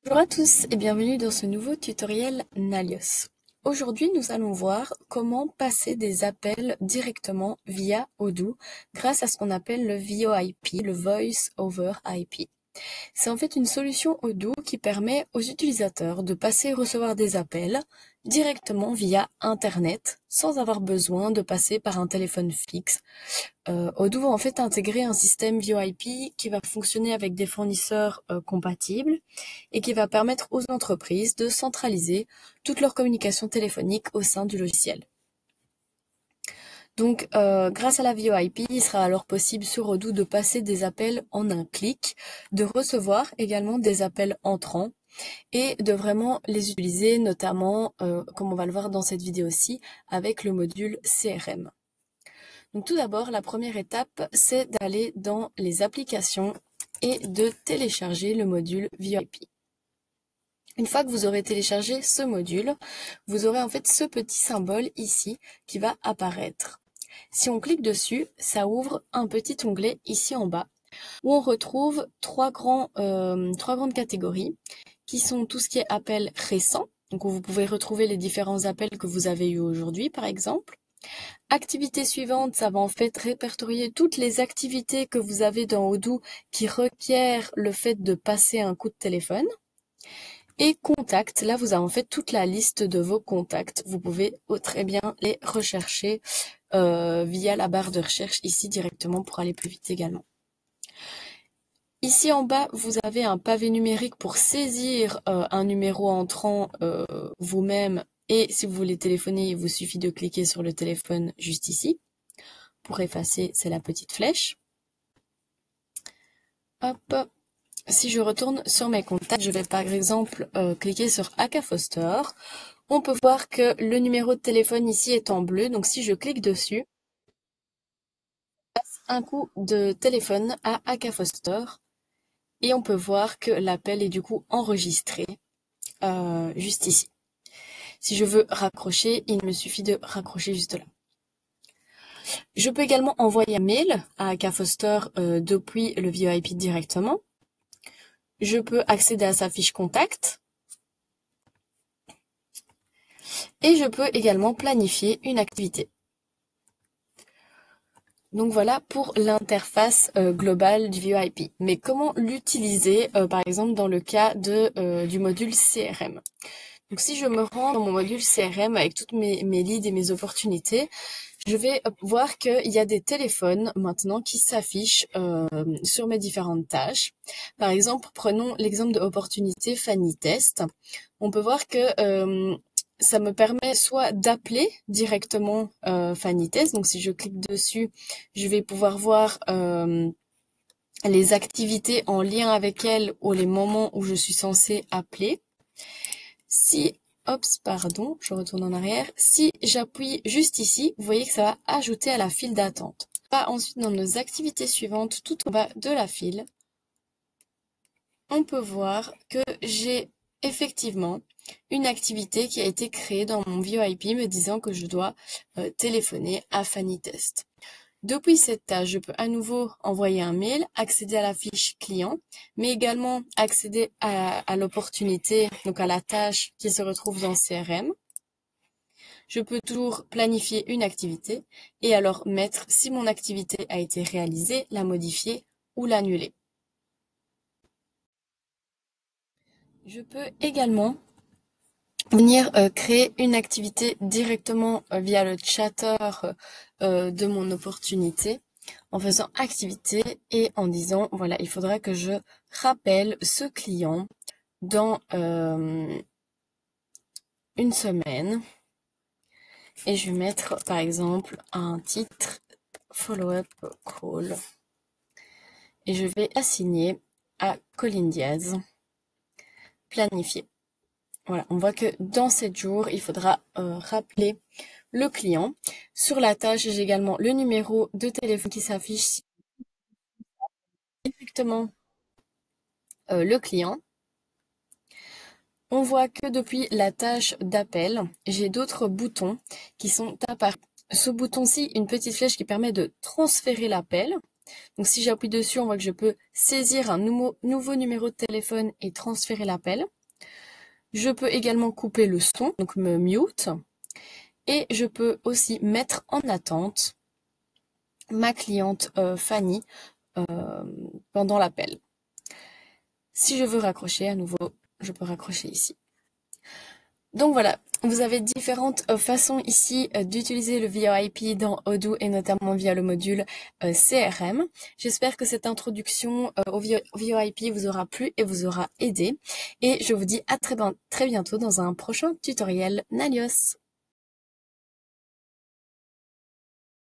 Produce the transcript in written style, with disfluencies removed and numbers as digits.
Bonjour à tous et bienvenue dans ce nouveau tutoriel Nalios. Aujourd'hui, nous allons voir comment passer des appels directement via Odoo grâce à ce qu'on appelle le VoIP, le Voice over IP. C'est en fait une solution Odoo qui permet aux utilisateurs de passer et recevoir des appels directement via Internet sans avoir besoin de passer par un téléphone fixe. Odoo va en fait intégrer un système VoIP qui va fonctionner avec des fournisseurs compatibles et qui va permettre aux entreprises de centraliser toute leur communication téléphonique au sein du logiciel. Donc, grâce à la VoIP, il sera alors possible sur Odoo de passer des appels en un clic, de recevoir également des appels entrants et de vraiment les utiliser, notamment, comme on va le voir dans cette vidéo-ci, avec le module CRM. Donc tout d'abord, la première étape, c'est d'aller dans les applications et de télécharger le module VoIP. Une fois que vous aurez téléchargé ce module, vous aurez en fait ce petit symbole ici qui va apparaître. Si on clique dessus, ça ouvre un petit onglet ici en bas où on retrouve trois grandes catégories qui sont tout ce qui est appels récents, donc où vous pouvez retrouver les différents appels que vous avez eus aujourd'hui par exemple. Activité suivante, ça va en fait répertorier toutes les activités que vous avez dans Odoo qui requièrent le fait de passer un coup de téléphone. Et contact, là vous avez en fait toute la liste de vos contacts. Vous pouvez très bien les rechercher via la barre de recherche ici directement pour aller plus vite également. Ici en bas, vous avez un pavé numérique pour saisir un numéro entrant vous-même. Et si vous voulez téléphoner, il vous suffit de cliquer sur le téléphone juste ici. Pour effacer, c'est la petite flèche. Hop. Si je retourne sur mes contacts, je vais par exemple cliquer sur Aka Foster. On peut voir que le numéro de téléphone ici est en bleu. Donc si je clique dessus, je passe un coup de téléphone à Aka Foster. Et on peut voir que l'appel est du coup enregistré juste ici. Si je veux raccrocher, il me suffit de raccrocher juste là. Je peux également envoyer un mail à Aka Foster depuis le VoIP directement. Je peux accéder à sa fiche contact. Et je peux également planifier une activité. Donc voilà pour l'interface globale du VoIP. Mais comment l'utiliser par exemple dans le cas du module CRM? Donc si je me rends dans mon module CRM avec toutes mes leads et mes opportunités, je vais voir qu'il y a des téléphones maintenant qui s'affichent sur mes différentes tâches. Par exemple, prenons l'exemple de opportunité Fanny Test. On peut voir que ça me permet soit d'appeler directement Fanny Test. Donc si je clique dessus, je vais pouvoir voir les activités en lien avec elle ou les moments où je suis censée appeler. Je retourne en arrière. Si j'appuie juste ici, vous voyez que ça va ajouter à la file d'attente. Ensuite, dans nos activités suivantes, tout en bas de la file, on peut voir que j'ai effectivement une activité qui a été créée dans mon VoIP me disant que je dois téléphoner à Fanny Test. Depuis cette tâche, je peux à nouveau envoyer un mail, accéder à la fiche client, mais également accéder à l'opportunité, donc à la tâche qui se retrouve dans CRM. Je peux toujours planifier une activité et alors mettre si mon activité a été réalisée, la modifier ou l'annuler. Je peux également venir créer une activité directement via le chatter de mon opportunité en faisant activité et en disant voilà, il faudra que je rappelle ce client dans une semaine et je vais mettre par exemple un titre follow-up call et je vais assigner à Colin Diaz planifier. Voilà, on voit que dans 7 jours, il faudra rappeler le client. Sur la tâche, j'ai également le numéro de téléphone qui s'affiche directement le client. On voit que depuis la tâche d'appel, j'ai d'autres boutons qui sont apparus. Ce bouton-ci, une petite flèche qui permet de transférer l'appel. Donc si j'appuie dessus, on voit que je peux saisir un nouveau numéro de téléphone et transférer l'appel. Je peux également couper le son, donc me mute. Et je peux aussi mettre en attente ma cliente Fanny pendant l'appel. Si je veux raccrocher à nouveau, je peux raccrocher ici. Donc voilà, vous avez différentes façons ici d'utiliser le VoIP dans Odoo et notamment via le module CRM. J'espère que cette introduction au VoIP vous aura plu et vous aura aidé. Et je vous dis à très bientôt dans un prochain tutoriel. Nalios!